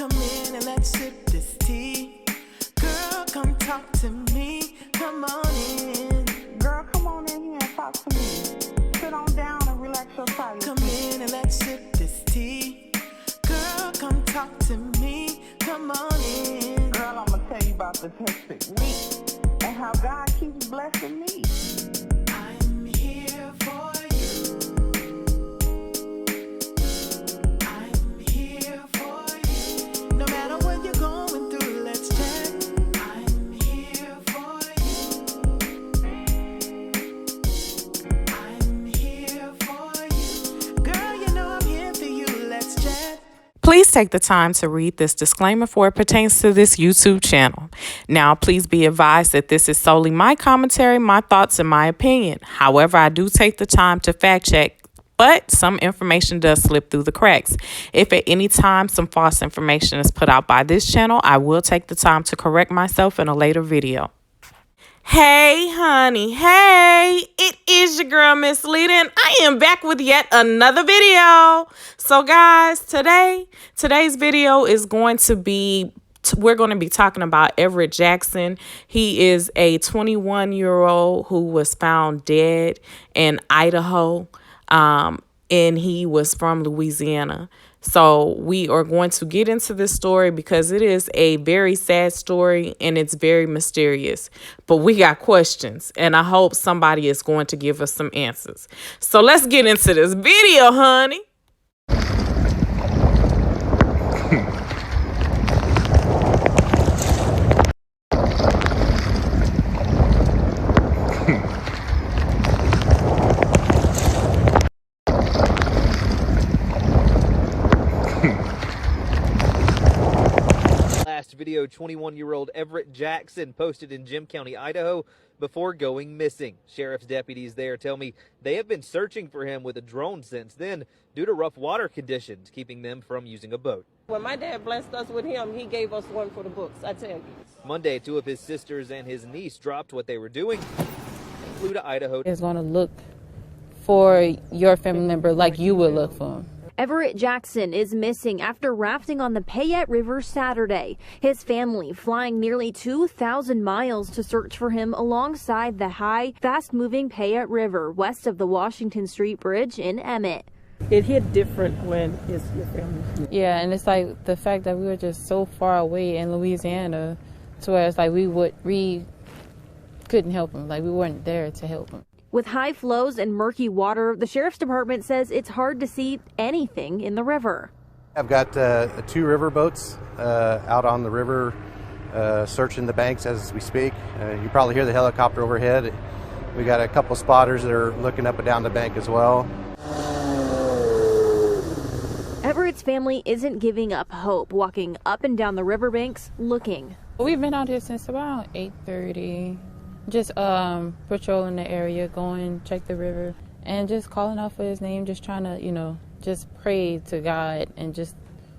Come in and let's sip this tea. Girl, come talk to me. Come on in. Girl, come on in here and talk to me. Sit on down and relax your body. Come in and let's sip this tea. Girl, come talk to me. Come on in. Girl, I'm gonna tell you about the perfect week and how God keeps blessing me. I'm here for you. I'm here for you. No matter what you're going through, let's chat. I'm here for you. I'm here for you. Girl, you know I'm here for you. Let's chat. Please take the time to read this disclaimer for it pertains to this YouTube channel. Now, please be advised that this is solely my commentary, my thoughts, and my opinion. However, I do take the time to fact check, but some information does slip through the cracks. If at any time some false information is put out by this channel, I will take the time to correct myself in a later video. Hey, honey. Hey, it is your girl, Miss Leda, and I am back with yet another video. So, guys, today's video is going to be, we're going to be talking about Everett Jackson. He is a 21-year-old who was found dead in Idaho, and he was from Louisiana. So we are going to get into this story because it is a very sad story and it's very mysterious. But we got questions and I hope somebody is going to give us some answers. So let's get into this video, honey. Video 21-year-old Everett Jackson posted in Jim County, Idaho before going missing. Sheriff's deputies there tell me they have been searching for him with a drone since then due to rough water conditions, keeping them from using a boat. When my dad blessed us with him, he gave us one for the books, I tell you. Monday, two of his sisters and his niece dropped what they were doing and flew to Idaho. Is going to look for your family member like you would look for him. Everett Jackson is missing after rafting on the Payette River Saturday. His family flying nearly 2,000 miles to search for him alongside the high, fast-moving Payette River west of the Washington Street Bridge in Emmett. It hit different when it's your family. Yeah, and it's like the fact that we were just so far away in Louisiana to where it's like we couldn't help him. Like we weren't there to help him. With high flows and murky water, the Sheriff's Department says it's hard to see anything in the river. I've got 2 river boats out on the river searching the banks as we speak. You probably hear the helicopter overhead. We got a couple spotters that are looking up and down the bank as well. Everett's family isn't giving up hope, walking up and down the riverbanks looking. We've been out here since about 8:30. Just patrolling the area, going, check the river, and just calling out for his name, just trying to, just pray to God and just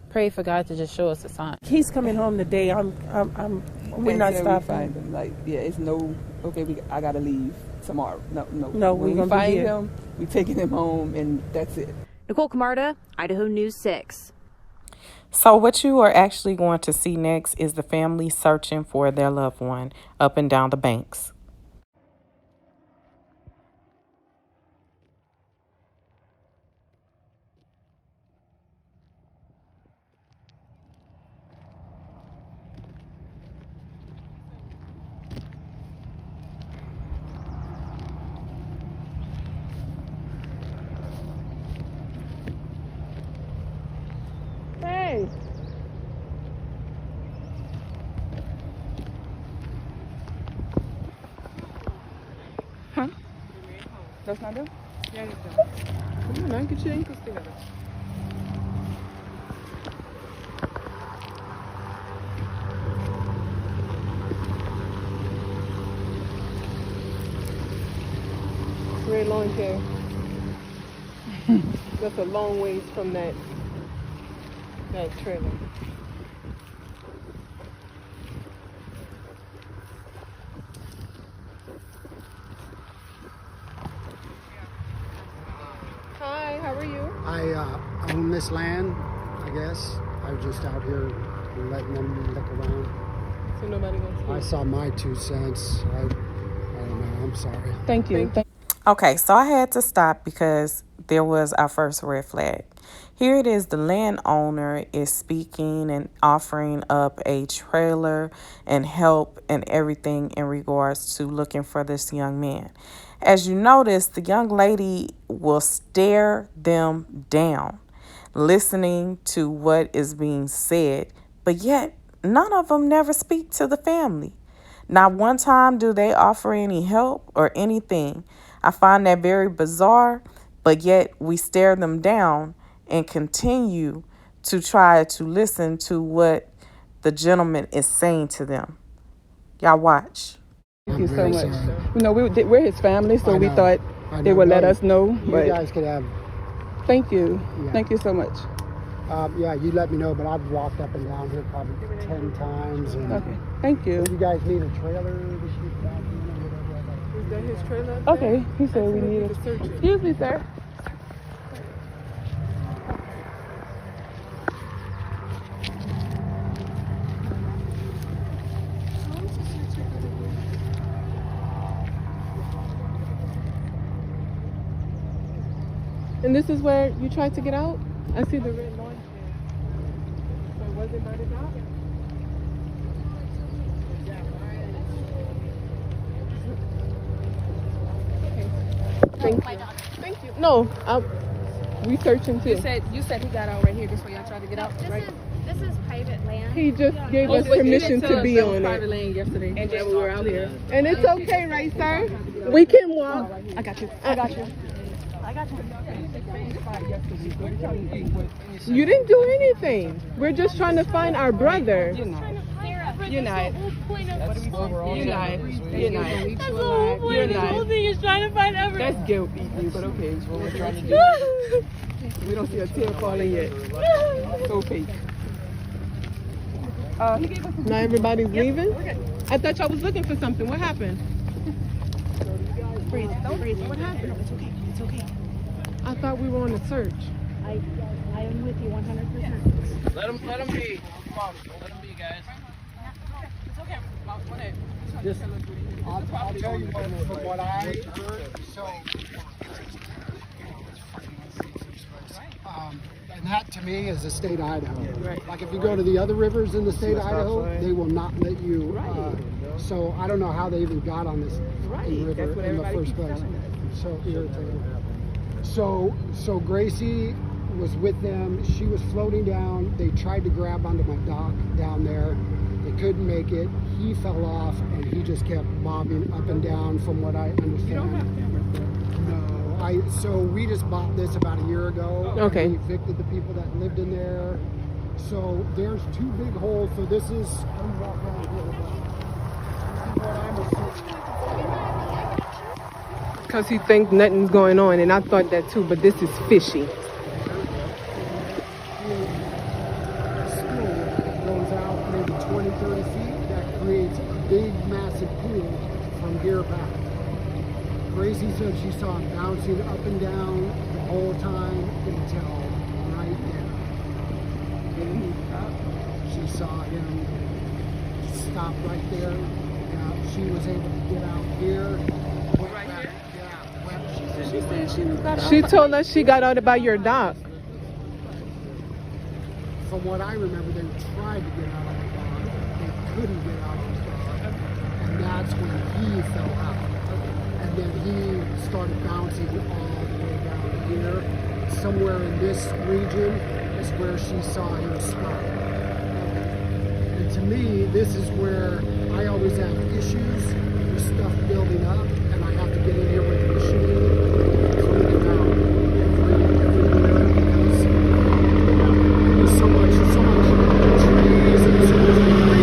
pray for God to just show us a sign. He's coming home today. We're not stopping. Like, yeah, it's no, okay, I gotta leave tomorrow. No, when we find him, we taking him home, and that's it. Nicole Camarda, Idaho News 6. So what you are actually going to see next is the family searching for their loved one up and down the banks. Hey. Huh? That's not done? Yeah, it's done. Come on, get your ankles together. Red lawn care. That's a long ways from that trailer. I own this land, I guess. I was just out here letting them look around. So nobody wants to. I saw my 2 cents. I don't know. I'm sorry. Thank you. Okay, so I had to stop because there was our first red flag. Here it is, the landowner is speaking and offering up a trailer and help and everything in regards to looking for this young man. As you notice, the young lady will stare them down, listening to what is being said, but yet none of them never speak to the family. Not one time do they offer any help or anything. I find that very bizarre, but yet we stare them down and continue to try to listen to what the gentleman is saying to them. Y'all watch. Thank you so much. You know, we're his family, so we thought they would let us know. You But guys could have. thank you. Yeah. Thank you so much. Yeah, you let me know, but I've walked up and down here probably 10 times. And Okay. Thank you. if you guys need a trailer to shoot back in or whatever. Is that his trailer? Okay. He said we needed to search it. Excuse me, sir. And this is where you tried to get out? I see the red lawn chair. So was it by the dock? Okay. Thank you. Thank you. No, we searching too. You said he got out right here. That's why y'all tried to get out, right? This is private land. He just gave us permission to be on private it. land yesterday. And then we were out here. And it's okay, right, sir? We can walk. I got you. I got you. You didn't do anything. We're just trying to find our brother. You're not. You're not. That's the whole You're not. You're not. whole thing is trying to find Everett. That's guilty, but okay. That's what we're trying to do. We don't see a tear falling yet. So fake. Now everybody's leaving? I thought y'all was looking for something. What happened? Breathe. Don't breathe. What happened? It's okay. It's okay. I thought we were on a search. I am with you 100%. Let him be. Come on. Let him be, guys. It's okay. Go ahead. I'll tell you from what I heard. So, and that to me is the state of Idaho. Right. Like if you go to the other rivers in the state of Idaho, they will not let you. So I don't know how they even got on this river in the first place. So irritating. So Gracie was with them. She was floating down. They tried to grab onto my dock down there. They couldn't make it. He fell off and he just kept bobbing up and down from what I understand. You don't have cameras there. No, so we just bought this about a year ago. Okay. We evicted the people that lived in there. So there's 2 big holes. So this is, I'm walking around here. What I'm assuming. Because he thinks nothing's going on, and I thought that too, but this is fishy. Goes out maybe 20, 30 feet. That creates a big, massive pool from here back. Gracie said she saw him bouncing up and down the whole time until right there. She saw him stop right there. She was able to get out here. Right here? Yeah. She said she was got out. She told us she got out about your dock. From what I remember, they tried to get out of the dock. They couldn't get out of the dock. And that's when he fell out. And then he started bouncing all the way down here. Somewhere in this region is where she saw him stop. And to me, this is where I always have issues with stuff building up, and I have to get in here with the machine, clean it out every minute, because there's so much trees and so much debris.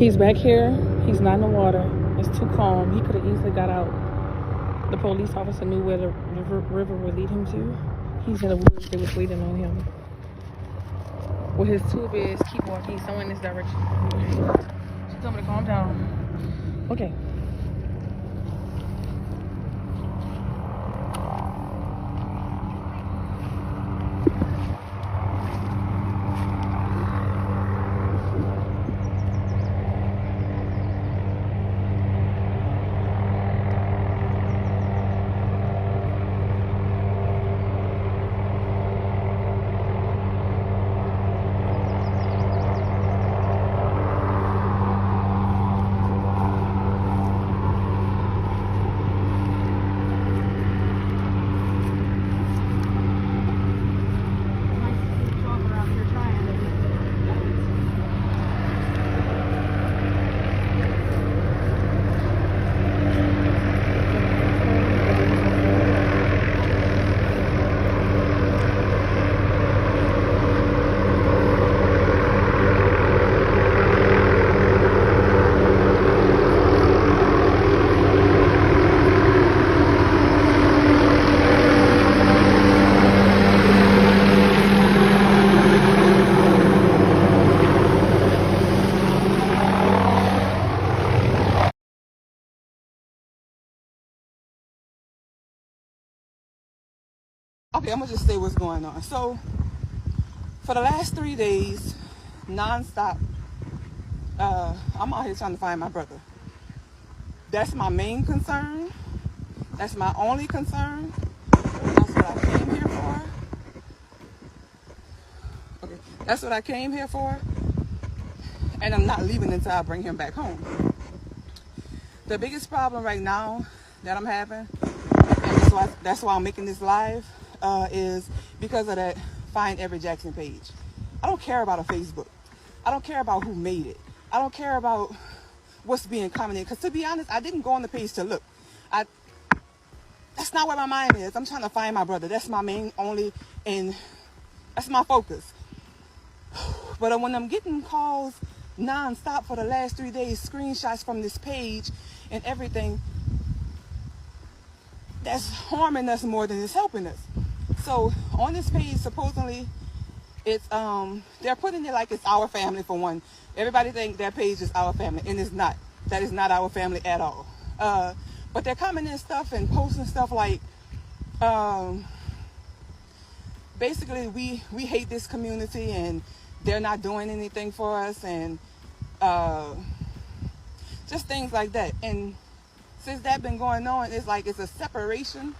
He's back here. He's not in the water. It's too calm. He could have easily got out. The police officer knew where the river would lead him to. He's in the woods. They was waiting on him. What his tube is, keep walking. He's somewhere in this direction. Okay. She told me to calm down. Okay. Okay, I'm gonna just say what's going on. So, for the last 3 days, non-stop, I'm out here trying to find my brother. That's my main concern. That's my only concern. That's what I came here for. Okay, that's what I came here for. And I'm not leaving until I bring him back home. The biggest problem right now that I'm having, and that's why I'm making this live, is because of that Find Everett Jackson page. I don't care about a Facebook. I don't care about who made it. I don't care about what's being commented. Because to be honest, I didn't go on the page to look. That's not where my mind is. I'm trying to find my brother. That's my main only, and that's my focus. But when I'm getting calls non-stop for the last 3 days, screenshots from this page and everything, that's harming us more than it's helping us. So on this page, supposedly, it's they're putting it like it's our family for one. Everybody think that page is our family, and it's not. That is not our family at all. But they're commenting stuff and posting stuff like, basically we hate this community and they're not doing anything for us, and just things like that. And since that's been going on, it's like it's a separation.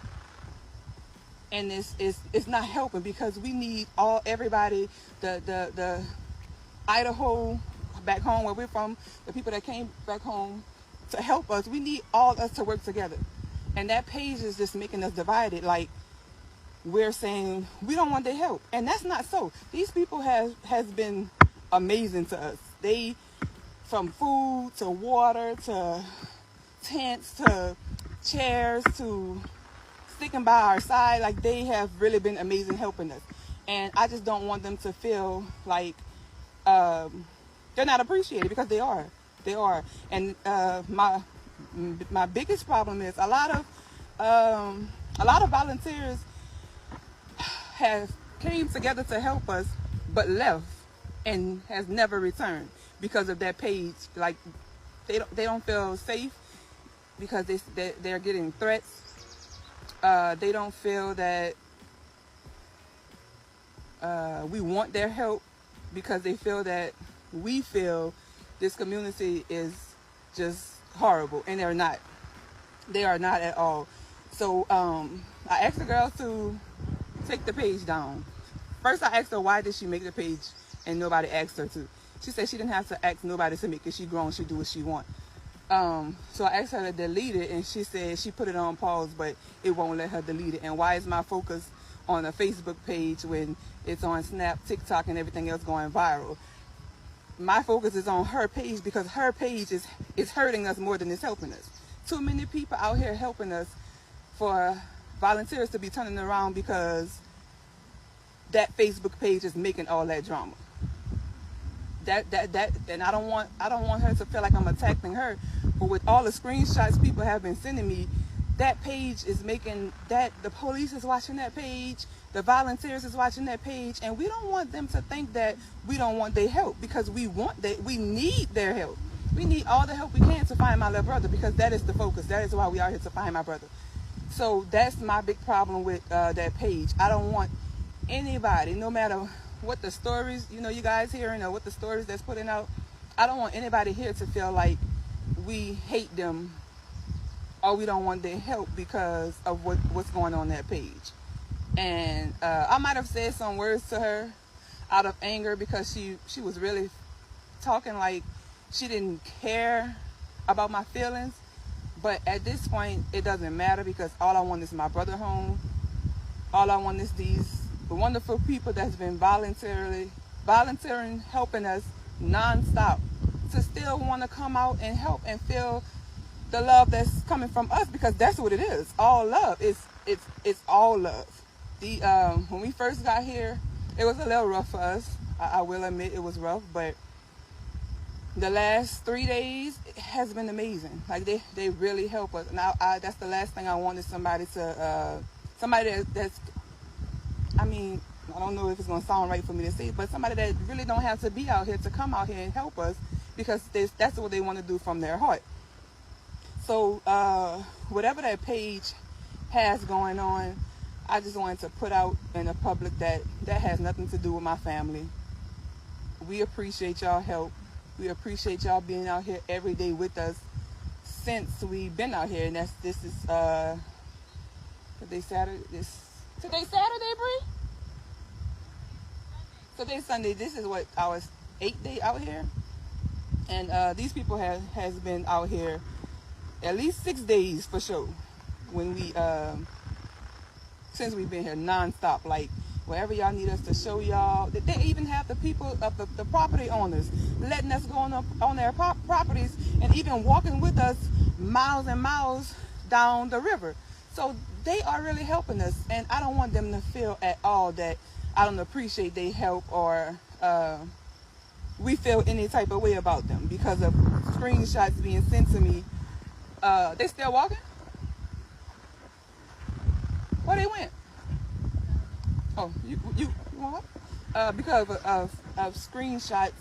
And it's not helping, because we need everybody, the Idaho back home where we're from, the people that came back home to help us. We need all us to work together. And that page is just making us divided. Like, we're saying we don't want their help, and that's not so. These people has been amazing to us. They, from food to water to tents to chairs to sticking by our side, like, they have really been amazing helping us. And I just don't want them to feel like they're not appreciated, because they are. And my biggest problem is a lot of volunteers have came together to help us, but left and has never returned because of that page. Like, they don't feel safe because they're getting threats. They don't feel that we want their help, because they feel that we feel this community is just horrible, and they're not. They are not at all. So I asked the girl to take the page down. First, I asked her why did she make the page and nobody asked her to. She said she didn't have to ask nobody to make it. She grown, she do what she want. So I asked her to delete it, and she said she put it on pause, but it won't let her delete it. And why is my focus on a Facebook page when it's on Snap, TikTok, and everything else going viral? My focus is on her page, because her page is hurting us more than it's helping us. Too many people out here helping us for volunteers to be turning around because that Facebook page is making all that drama. and I don't want her to feel like I'm attacking her. But with all the screenshots people have been sending me, that page is making that the police is watching that page, the volunteers is watching that page, and we don't want them to think that we don't want their help, because we need their help. We need all the help we can to find my little brother, because that is the focus. That is why we are here, to find my brother. So that's my big problem with that page. I don't want anybody, no matter what the stories, you guys hearing, or what the stories that's putting out, I don't want anybody here to feel like we hate them or we don't want their help because of what's going on that page. And I might have said some words to her out of anger, because she was really talking like she didn't care about my feelings. But at this point, it doesn't matter, because all I want is my brother home. All I want is these wonderful people that's been volunteering, helping us nonstop, to still want to come out and help and feel the love that's coming from us, because that's what it is. All love. It's all love. When we first got here, it was a little rough for us. I will admit it was rough, but the last 3 days has been amazing. Like they really help us. Now that's the last thing I want, is somebody that's, I mean, I don't know if it's gonna sound right for me to say, but somebody that really don't have to be out here to come out here and help us, because that's what they want to do from their heart. So whatever that page has going on, I just wanted to put out in the public that has nothing to do with my family. We appreciate y'all help. We appreciate y'all being out here every day with us since we've been out here. And this is today Saturday, Bree? Today Sunday. This is what, our 8th day out here. And these people has been out here at least 6 days for sure. When we since we've been here nonstop, like wherever y'all need us to show y'all. They even have the people of the property owners letting us go on their properties, and even walking with us miles and miles down the river. So they are really helping us, and I don't want them to feel at all that I don't appreciate their help, or we feel any type of way about them because of screenshots being sent to me. They still walking? Where they went? Oh, you want? Because of screenshots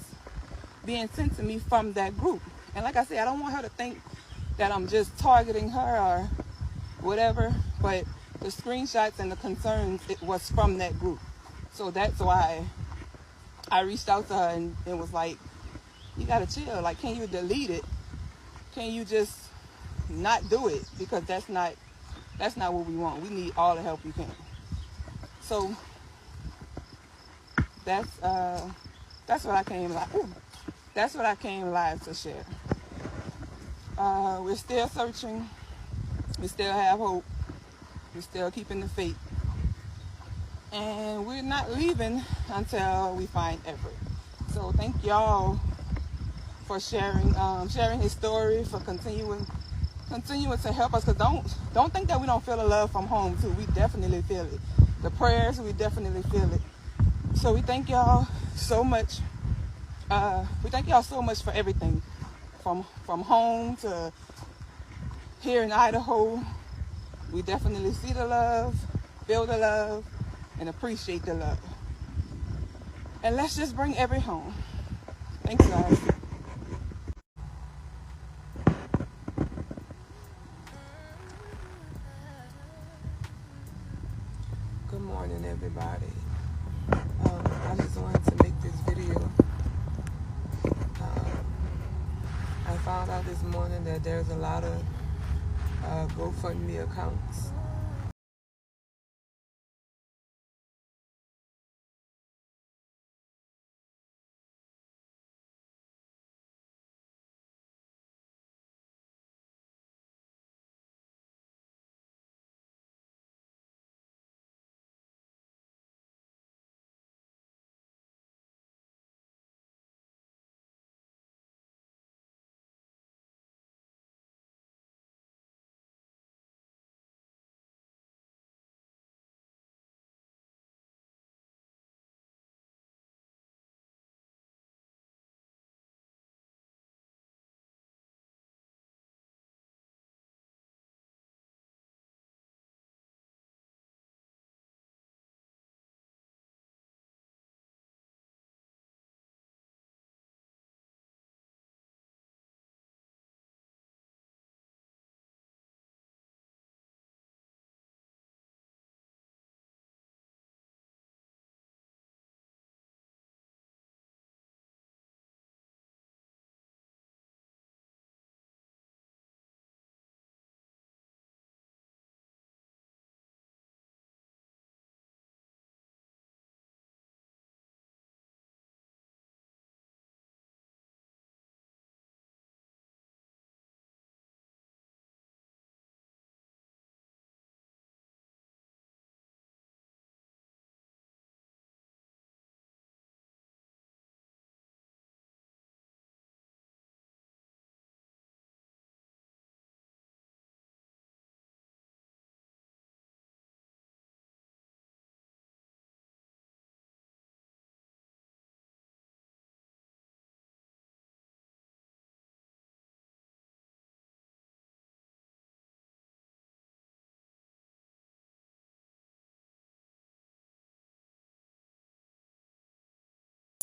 being sent to me from that group. And like I said, I don't want her to think that I'm just targeting her or whatever, but the screenshots and the concerns, it was from that group. So that's why I reached out to her and was like, you gotta chill. Like, can you delete it? Can you just not do it? Because that's not what we want. We need all the help we can. So that's what I came live. That's what I came live to share. We're still searching. We still have hope. We're still keeping the faith. And we're not leaving until we find Everett. So thank y'all for sharing his story, for continuing to help us. Cause don't think that we don't feel the love from home too. We definitely feel it. The prayers, we definitely feel it. So we thank y'all so much. We thank y'all so much for everything, from home to here in Idaho. We definitely see the love, feel the love, and appreciate the love. And let's just bring Everett home. Thanks, guys. Good morning, everybody. I just wanted to make this video. I found out this morning that there's a lot of GoFundMe accounts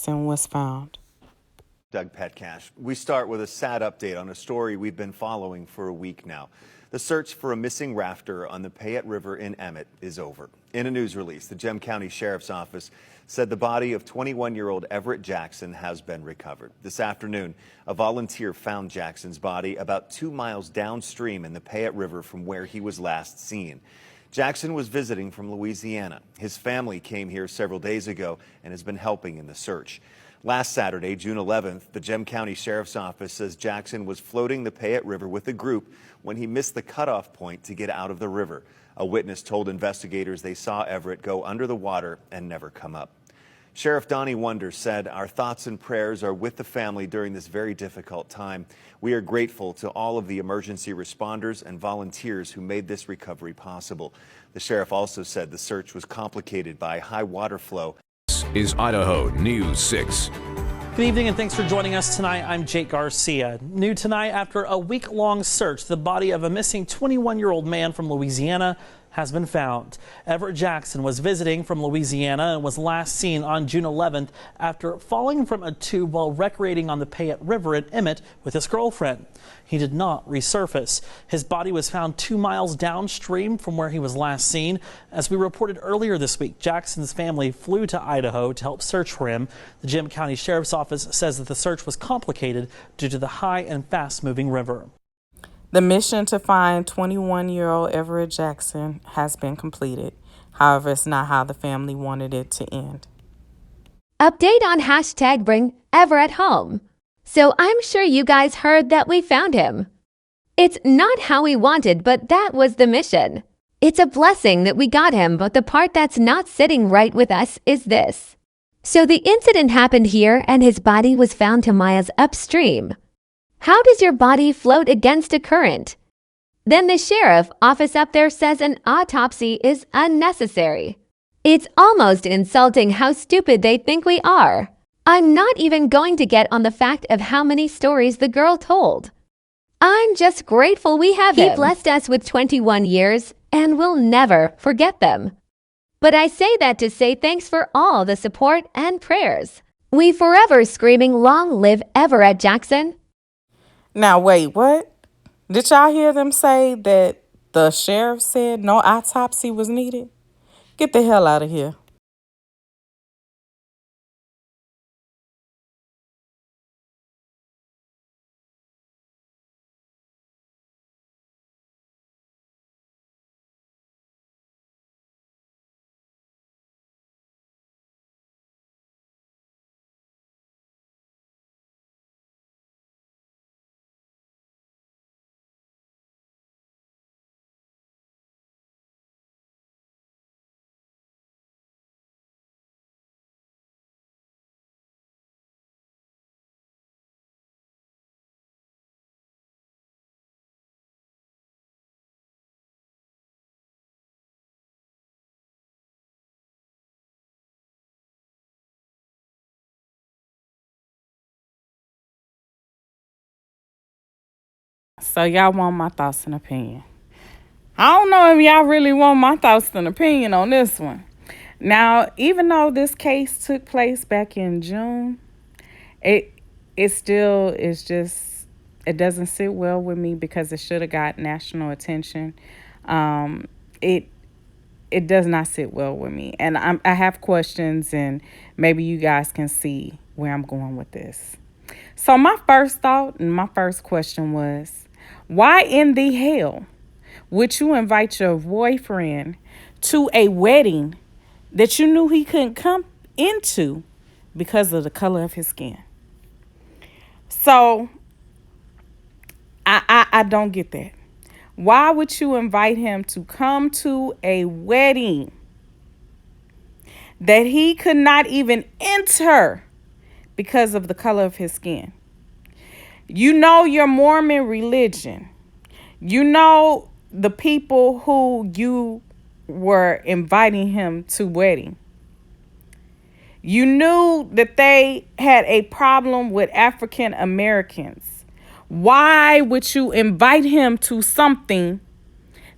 Jackson was found. Doug Petcash. We start with a sad update on a story we've been following for a week now. The search for a missing rafter on the Payette River in Emmett is over. In a news release, the Gem County Sheriff's Office said the body of 21-year-old Everett Jackson has been recovered. This afternoon, a volunteer found Jackson's body about 2 miles downstream in the Payette River from where he was last seen. Jackson was visiting from Louisiana. His family came here several days ago and has been helping in the search. Last Saturday, June 11th, the Gem County Sheriff's Office says Jackson was floating the Payette River with a group when he missed the cutoff point to get out of the river. A witness told investigators they saw Everett go under the water and never come up. Sheriff Donnie Wonder said, "Our thoughts and prayers are with the family during this very difficult time. We are grateful to all of the emergency responders and volunteers who made this recovery possible." The sheriff also said the search was complicated by high water flow. Is Idaho News 6. Good evening and thanks for joining us tonight. I'm Jake Garcia. New tonight, after a week-long search, the body of a missing 21-year-old man from Louisiana has been found. Everett Jackson was visiting from Louisiana and was last seen on June 11th after falling from a tube while recreating on the Payette River in Emmett with his girlfriend. He did not resurface. His body was found 2 miles downstream from where he was last seen. As we reported earlier this week, Jackson's family flew to Idaho to help search for him. The Gem County Sheriff's Office says that the search was complicated due to the high and fast-moving river. The mission to find 21-year-old Everett Jackson has been completed. However, it's not how the family wanted it to end. Update on hashtag bring Everett home. So I'm sure you guys heard that we found him. It's not how we wanted, but that was the mission. It's a blessing that we got him, but the part that's not sitting right with us is this. So the incident happened here and his body was found 2 miles upstream. How does your body float against a current? Then the sheriff office up there says an autopsy is unnecessary. It's almost insulting how stupid they think we are. I'm not even going to get on the fact of how many stories the girl told. I'm just grateful we have him. He blessed us with 21 years, and we'll never forget them. But I say that to say thanks for all the support and prayers. We forever screaming long live Everett Jackson. Now, wait, what? Did y'all hear them say that the sheriff said no autopsy was needed? Get the hell out of here. So y'all want my thoughts and opinion. I don't know if y'all really want my thoughts and opinion on this one. Now, even though this case took place back in June, it still is just, it doesn't sit well with me because it should have got national attention. It does not sit well with me. And I have questions, and maybe you guys can see where I'm going with this. So my first thought and my first question was, why in the hell would you invite your boyfriend to a wedding that you knew he couldn't come into because of the color of his skin? So I don't get that. Why would you invite him to come to a wedding that he could not even enter because of the color of his skin? You know your Mormon religion. You know the people who you were inviting him to wedding. You knew that they had a problem with African Americans. Why would you invite him to something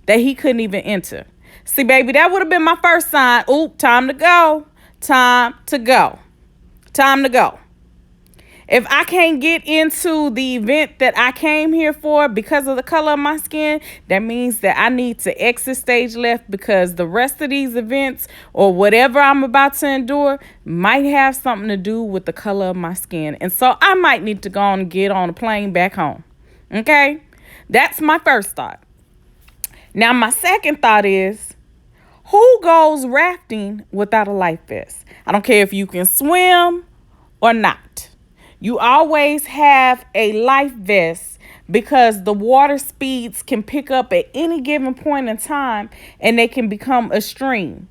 that he couldn't even enter? See, baby, that would have been my first sign. Oop, time to go. Time to go. Time to go. If I can't get into the event that I came here for because of the color of my skin, that means that I need to exit stage left, because the rest of these events or whatever I'm about to endure might have something to do with the color of my skin. And so I might need to go on and get on a plane back home. Okay? That's my first thought. Now, my second thought is, who goes rafting without a life vest? I don't care if you can swim or not. You always have a life vest, because the water speeds can pick up at any given point in time and they can become a stream.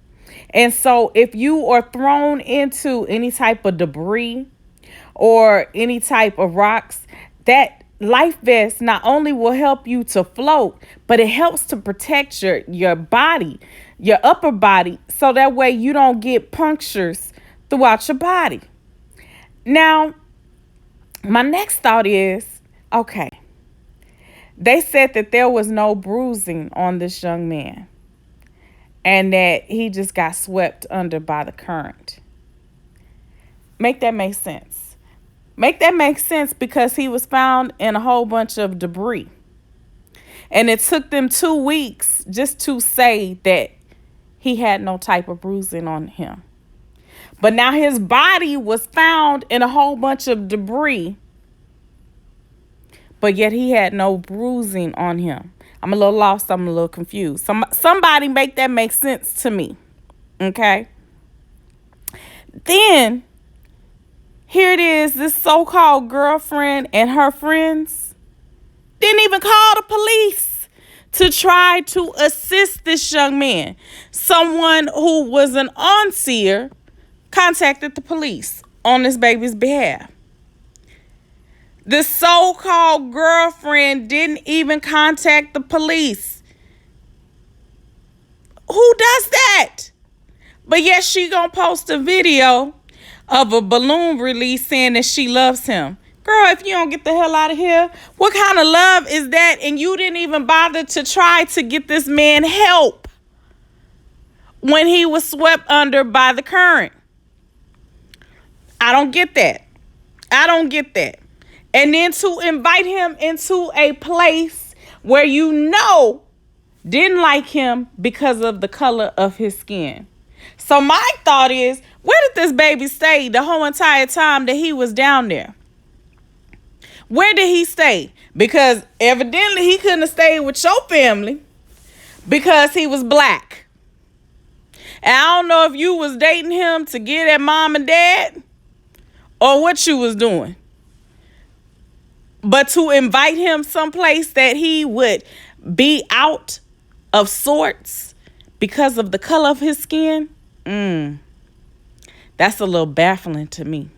And so if you are thrown into any type of debris or any type of rocks, that life vest not only will help you to float, but it helps to protect your body, your upper body, so that way you don't get punctures throughout your body. Now, my next thought is, okay, they said that there was no bruising on this young man and that he just got swept under by the current. Make that make sense. Make that make sense, because he was found in a whole bunch of debris. And it took them 2 weeks just to say that he had no type of bruising on him. But now his body was found in a whole bunch of debris, but yet he had no bruising on him. I'm a little lost. I'm a little confused. Somebody make that make sense to me. Okay? Then, here it is, this so-called girlfriend and her friends didn't even call the police to try to assist this young man. Someone who was an on-seer contacted the police on this baby's behalf. The so-called girlfriend didn't even contact the police. Who does that? But yes, she gonna post a video of a balloon release saying that she loves him. Girl, if you don't get the hell out of here, what kind of love is that? And you didn't even bother to try to get this man help when he was swept under by the current. I don't get that. I don't get that. And then to invite him into a place where you know didn't like him because of the color of his skin. So my thought is, where did this baby stay the whole entire time that he was down there? Where did he stay? Because evidently he couldn't have stayed with your family because he was black. And I don't know if you was dating him to get at mom and dad or what you was doing. But to invite him someplace that he would be out of sorts because of the color of his skin, that's a little baffling to me.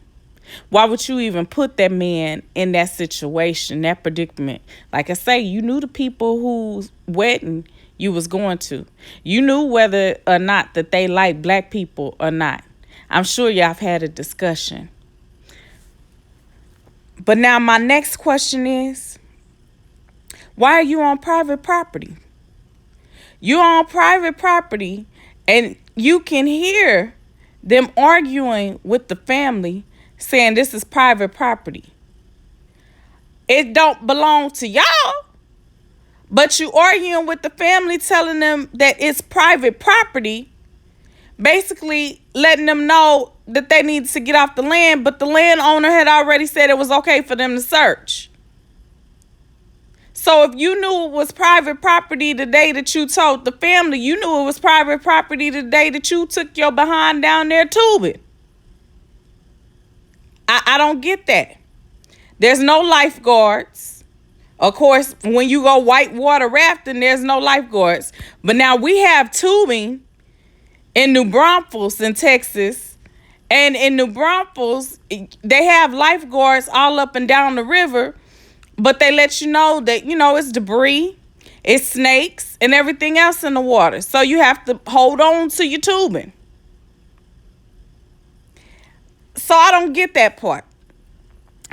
Why would you even put that man in that situation, that predicament? Like I say, you knew the people whose wedding you was going to. You knew whether or not that they like black people or not. I'm sure y'all have had a discussion. But now my next question is, why are you on private property? You're on private property and you can hear them arguing with the family saying this is private property. It don't belong to y'all, but you arguing with the family telling them that it's private property, basically letting them know that they need to get off the land, but the landowner had already said it was okay for them to search. So if you knew it was private property the day that you told the family, you knew it was private property the day that you took your behind down there tubing. I don't get that. There's no lifeguards. Of course, when you go whitewater rafting, there's no lifeguards. But now we have tubing in New Braunfels in Texas. And in New Braunfels, they have lifeguards all up and down the river. But they let you know that, it's debris, it's snakes, and everything else in the water. So you have to hold on to your tubing. So I don't get that part.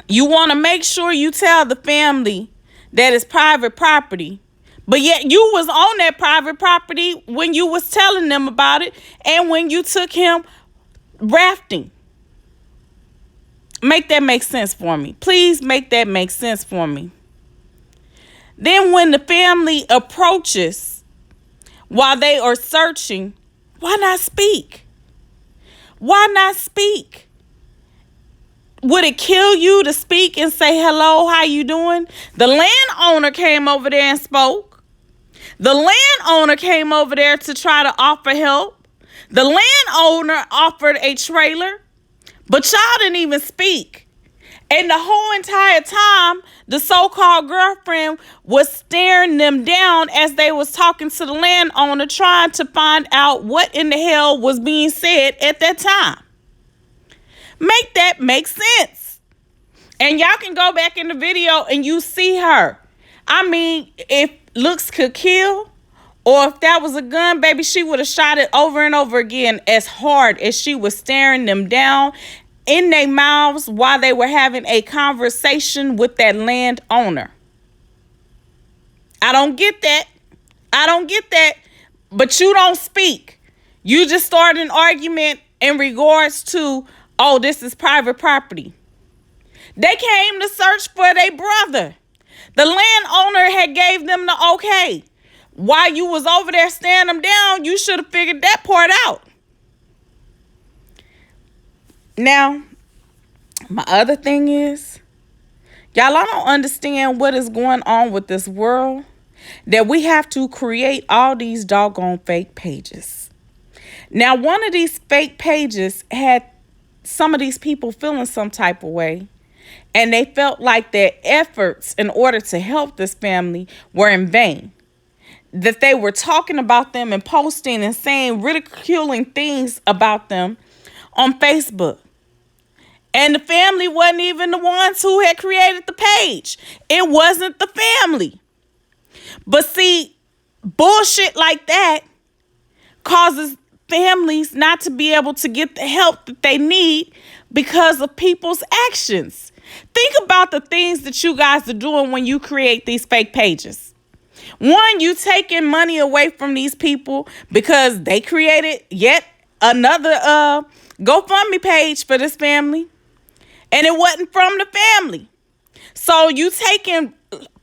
You want to make sure you tell the family that it's private property, but yet you was on that private property when you was telling them about it and when you took him rafting. Make that make sense for me. Please make that make sense for me. Then when the family approaches while they are searching, why not speak? Why not speak? Would it kill you to speak and say, hello, how you doing? The landowner came over there and spoke. The landowner came over there to try to offer help. The landowner offered a trailer, but y'all didn't even speak. And the whole entire time, the so-called girlfriend was staring them down as they was talking to the landowner, trying to find out what in the hell was being said at that time. Make that make sense. And y'all can go back in the video and you see her. I mean, if looks could kill, or if that was a gun, baby, she would have shot it over and over again as hard as she was staring them down in their mouths while they were having a conversation with that landowner. I don't get that. I don't get that. But you don't speak. You just start an argument in regards to, oh, this is private property. They came to search for their brother. The landowner had gave them the okay. While you was over there staring them down, you should have figured that part out. Now, my other thing is, y'all, I don't understand what is going on with this world that we have to create all these doggone fake pages. Now, one of these fake pages had some of these people feeling some type of way, and they felt like their efforts in order to help this family were in vain. That they were talking about them and posting and saying ridiculing things about them on Facebook. And the family wasn't even the ones who had created the page. It wasn't the family. But see, bullshit like that causes families not to be able to get the help that they need because of people's actions. Think about the things that you guys are doing when you create these fake pages. One, you taking money away from these people because they created yet another GoFundMe page for this family. And it wasn't from the family. So you taking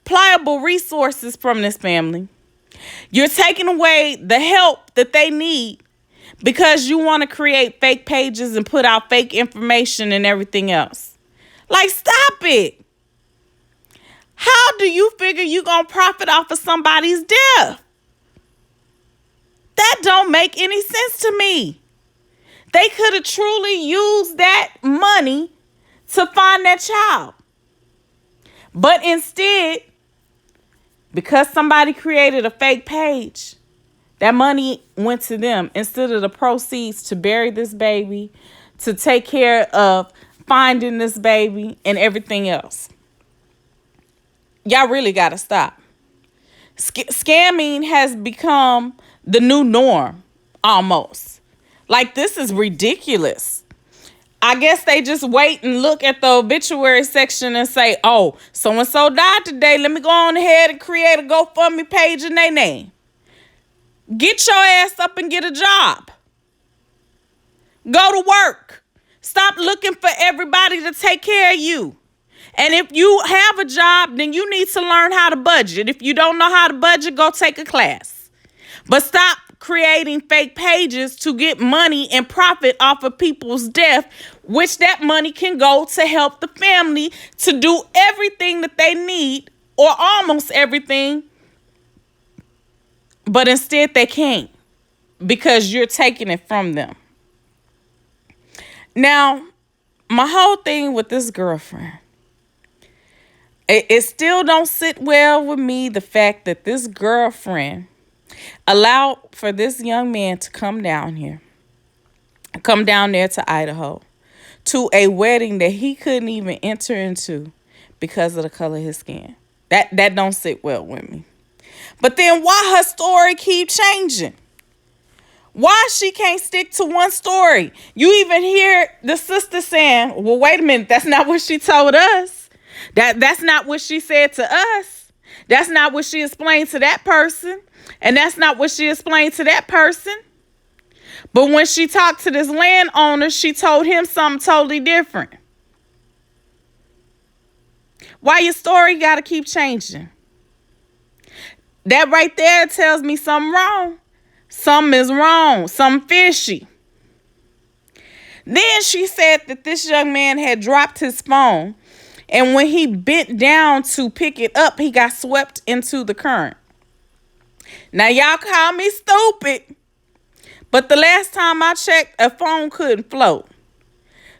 pliable resources from this family. You're taking away the help that they need because you want to create fake pages and put out fake information and everything else. Like, stop it. How do you figure you're going to profit off of somebody's death? That don't make any sense to me. They could have truly used that money to find that child. But instead, because somebody created a fake page, that money went to them instead of the proceeds to bury this baby, to take care of finding this baby and everything else. Y'all really got to stop. Scamming has become the new norm, almost. Like, this is ridiculous. I guess they just wait and look at the obituary section and say, oh, so-and-so died today. Let me go on ahead and create a GoFundMe page in their name. Get your ass up and get a job. Go to work. Stop looking for everybody to take care of you. And if you have a job, then you need to learn how to budget. If you don't know how to budget, go take a class. But stop creating fake pages to get money and profit off of people's death, which that money can go to help the family to do everything that they need, or almost everything. But instead they can't because you're taking it from them. Now, my whole thing with this girlfriend, it still don't sit well with me, the fact that this girlfriend allowed for this young man to come down there to Idaho, to a wedding that he couldn't even enter into because of the color of his skin. That don't sit well with me. But then why her story keep changing? Why she can't stick to one story? You even hear the sister saying, well, wait a minute, that's not what she told us. That's not what she said to us. That's not what she explained to that person. And that's not what she explained to that person. But when she talked to this landowner, she told him something totally different. Why your story got to keep changing? That right there tells me something wrong. Something is wrong. Something fishy. Then she said that this young man had dropped his phone, and when he bent down to pick it up, he got swept into the current. Now, y'all call me stupid, but the last time I checked, a phone couldn't float.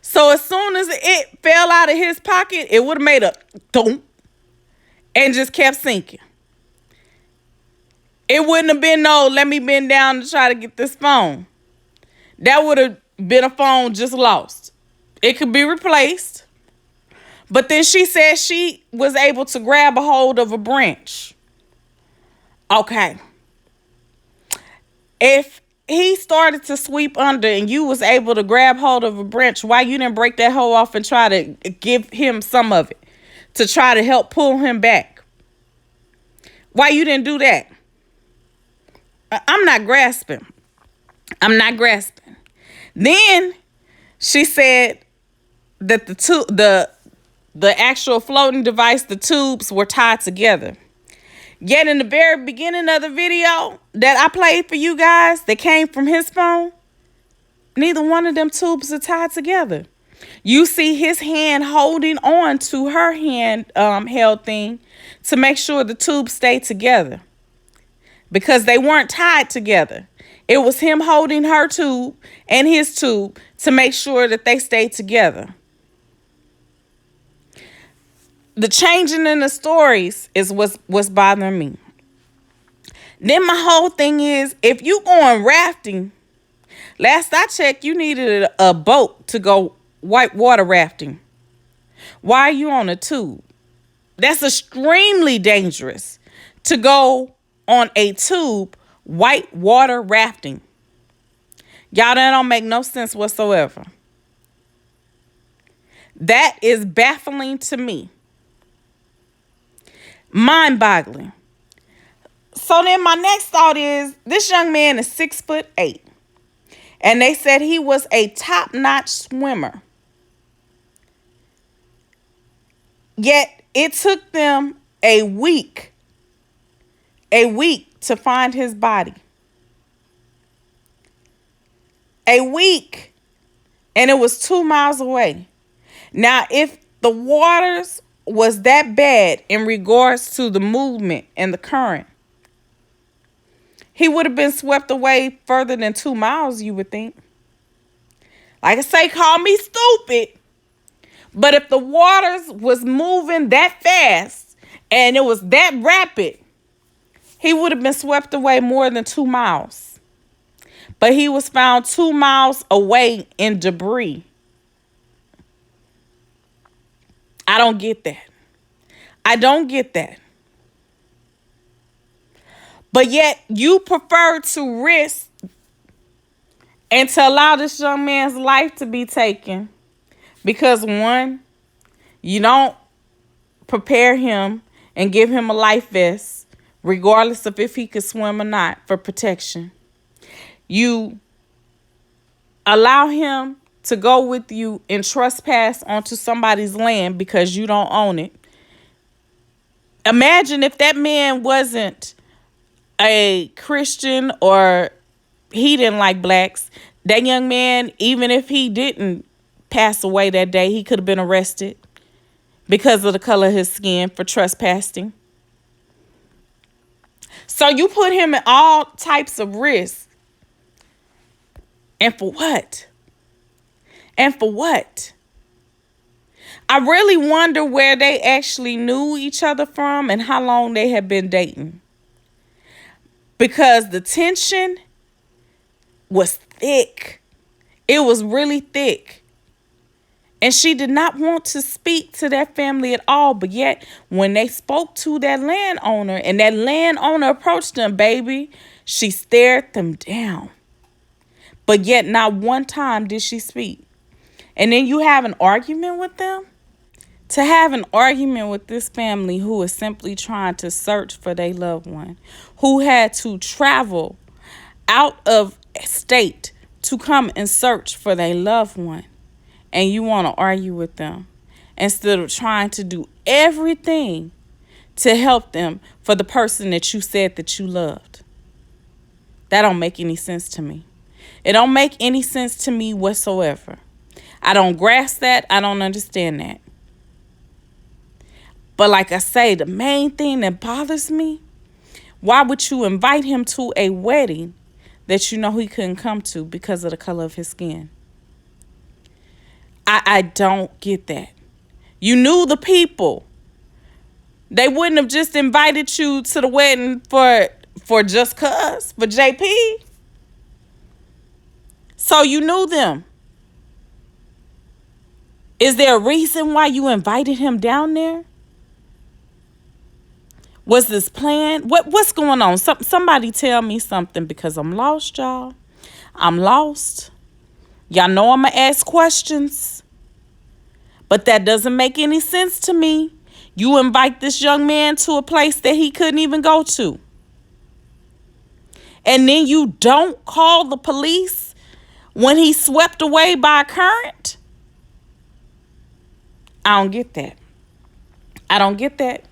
So as soon as it fell out of his pocket, it would have made a thump and just kept sinking. It wouldn't have been no, let me bend down to try to get this phone. That would have been a phone just lost. It could be replaced. But then she said she was able to grab a hold of a branch. Okay. If he started to sweep under and you was able to grab hold of a branch, why you didn't break that hole off and try to give him some of it to try to help pull him back? Why you didn't do that? I'm not grasping. Then she said that the actual floating device, the tubes were tied together. Yet in the very beginning of the video that I played for you guys that came from his phone, neither one of them tubes are tied together. You see his hand holding on to her hand held thing to make sure the tubes stay together, because they weren't tied together. It was him holding her tube and his tube to make sure that they stayed together. The changing in the stories is what's bothering me. Then my whole thing is, if you going rafting, last I checked, you needed a boat to go white water rafting. Why are you on a tube? That's extremely dangerous to go on a tube white water rafting. Y'all, that don't make no sense whatsoever. That is baffling to me. Mind-boggling. So then my next thought is, this young man is 6'8", and they said he was a top-notch swimmer. Yet it took them a week to find his body. A week, and it was 2 miles away. Now, if the waters was that bad in regards to the movement and the current, he would have been swept away further than 2 miles, you would think. Like I say, call me stupid, but if the waters was moving that fast and it was that rapid, he would have been swept away more than 2 miles. But he was found 2 miles away in debris. I don't get that. But yet you prefer to risk and to allow this young man's life to be taken because, one, you don't prepare him and give him a life vest, regardless of if he could swim or not, for protection. You allow him to go with you and trespass onto somebody's land because you don't own it. Imagine if that man wasn't a Christian or he didn't like blacks. That young man, even if he didn't pass away that day, he could have been arrested because of the color of his skin for trespassing. So you put him in all types of risks. And for what? I really wonder where they actually knew each other from and how long they had been dating. Because the tension was thick. It was really thick. And she did not want to speak to that family at all. But yet, when they spoke to that landowner and that landowner approached them, baby, she stared them down. But yet not one time did she speak. And then you have an argument with them? To have an argument with this family who is simply trying to search for their loved one, who had to travel out of state to come and search for their loved one, and you want to argue with them instead of trying to do everything to help them for the person that you said that you loved. That don't make any sense to me. It don't make any sense to me whatsoever. I don't grasp that. I don't understand that. But like I say, the main thing that bothers me, why would you invite him to a wedding that you know he couldn't come to because of the color of his skin? I don't get that. You knew the people. They wouldn't have just invited you to the wedding for just cuz, for JP. So you knew them. Is there a reason why you invited him down there? Was this planned? What's going on? Somebody tell me something, because I'm lost, y'all. I'm lost. Y'all know I'm going to ask questions. But that doesn't make any sense to me. You invite this young man to a place that he couldn't even go to. And then you don't call the police when he's swept away by a current? I don't get that. I don't get that.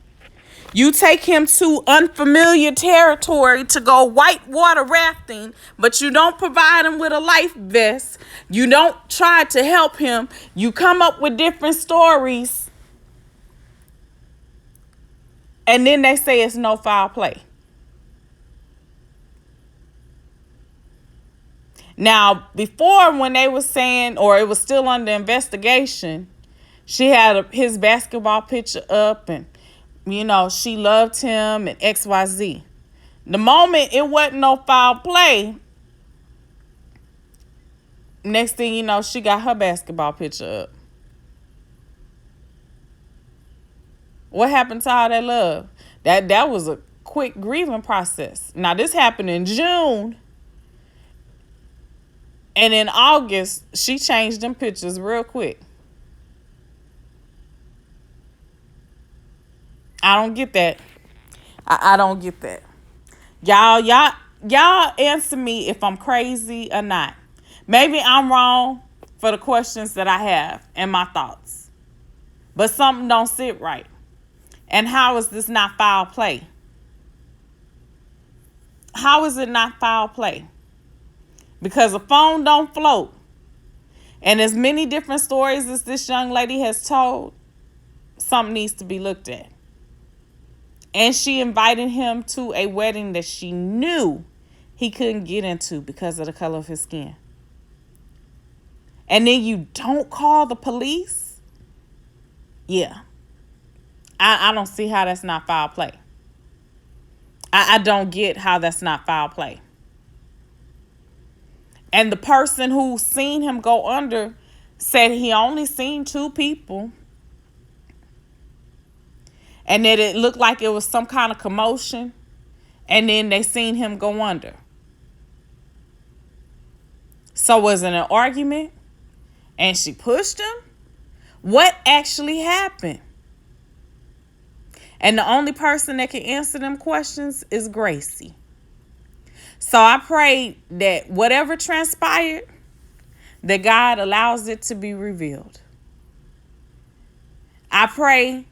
You take him to unfamiliar territory to go whitewater rafting, but you don't provide him with a life vest. You don't try to help him. You come up with different stories. And then they say it's no foul play. Now, before, when they were saying, or it was still under investigation, she had his basketball picture up and, you know, she loved him and XYZ. The moment it wasn't no foul play, next thing you know, she got her basketball picture up. What happened to all that love? That was a quick grieving process. Now, this happened in June. And in August, she changed them pictures real quick. I don't get that. I don't get that. Y'all answer me if I'm crazy or not. Maybe I'm wrong for the questions that I have and my thoughts. But something don't sit right. And how is this not foul play? How is it not foul play? Because a phone don't float. And as many different stories as this young lady has told, something needs to be looked at. And she invited him to a wedding that she knew he couldn't get into because of the color of his skin. And then you don't call the police? Yeah. I don't see how that's not foul play. I don't get how that's not foul play. And the person who seen him go under said he only seen 2 people. And that it looked like it was some kind of commotion. And then they seen him go under. So was it an argument? And she pushed him? What actually happened? And the only person that can answer them questions is Gracie. So I pray that whatever transpired, that God allows it to be revealed. I pray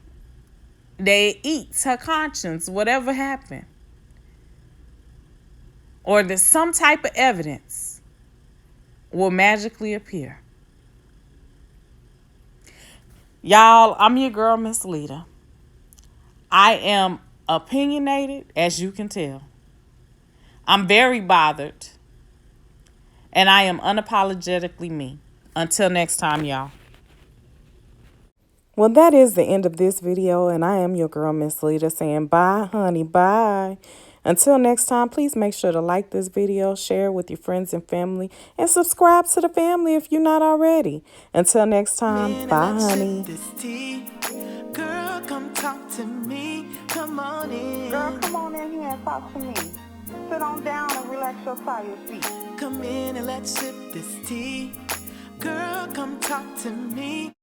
that it eats her conscience, whatever happened. Or that some type of evidence will magically appear. Y'all, I'm your girl, Miss Leda. I am opinionated, as you can tell. I'm very bothered. And I am unapologetically me. Until next time, y'all. Well, that is the end of this video, and I am your girl, Miss Leda, saying bye, honey, bye. Until next time, please make sure to like this video, share it with your friends and family, and subscribe to the family if you're not already. Until next time, bye, honey. Girl, come talk to me. Come on in. Girl, come on in here and talk to me. Sit on down and relax your tired feet. Come in and let's sip this tea. Girl, come talk to me.